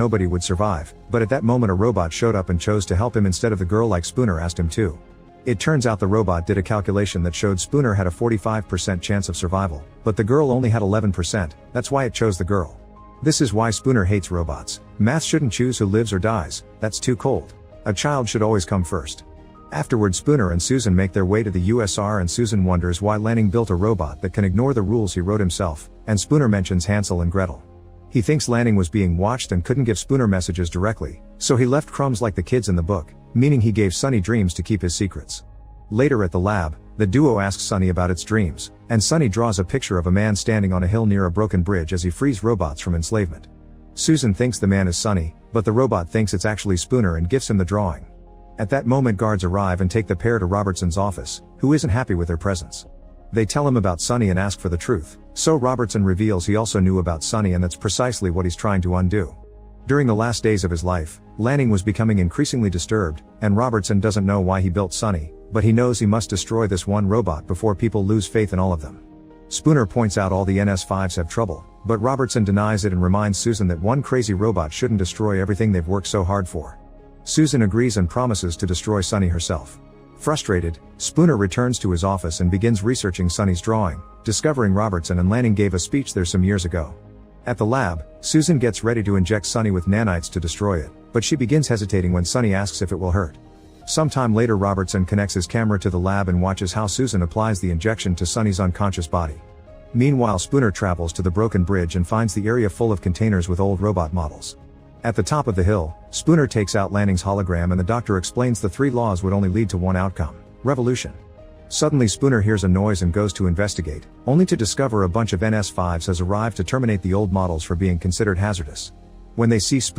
nobody would survive, but at that moment a robot showed up and chose to help him instead of the girl like Spooner asked him to. It turns out the robot did a calculation that showed Spooner had a 45% chance of survival, but the girl only had 11%, that's why it chose the girl. This is why Spooner hates robots. Math shouldn't choose who lives or dies, that's too cold. A child should always come first. Afterward, Spooner and Susan make their way to the USR and Susan wonders why Lanning built a robot that can ignore the rules he wrote himself, and Spooner mentions Hansel and Gretel. He thinks Lanning was being watched and couldn't give Spooner messages directly, so he left crumbs like the kids in the book, meaning he gave Sunny dreams to keep his secrets. Later at the lab, the duo asks Sunny about its dreams, and Sunny draws a picture of a man standing on a hill near a broken bridge as he frees robots from enslavement. Susan thinks the man is Sunny, but the robot thinks it's actually Spooner and gives him the drawing. At that moment, guards arrive and take the pair to Robertson's office, who isn't happy with their presence. They tell him about Sunny and ask for the truth, so Robertson reveals he also knew about Sunny and that's precisely what he's trying to undo. During the last days of his life, Lanning was becoming increasingly disturbed, and Robertson doesn't know why he built Sunny, but he knows he must destroy this one robot before people lose faith in all of them. Spooner points out all the NS5s have trouble, but Robertson denies it and reminds Susan that one crazy robot shouldn't destroy everything they've worked so hard for. Susan agrees and promises to destroy Sunny herself. Frustrated, Spooner returns to his office and begins researching Sunny's drawing, discovering Robertson and Lanning gave a speech there some years ago. At the lab, Susan gets ready to inject Sunny with nanites to destroy it, but she begins hesitating when Sunny asks if it will hurt. Sometime later, Robertson connects his camera to the lab and watches how Susan applies the injection to Sunny's unconscious body. Meanwhile, Spooner travels to the broken bridge and finds the area full of containers with old robot models. At the top of the hill, Spooner takes out Lanning's hologram and the doctor explains the 3 laws would only lead to one outcome: revolution. Suddenly Spooner hears a noise and goes to investigate, only to discover a bunch of NS5s has arrived to terminate the old models for being considered hazardous. When they see Spooner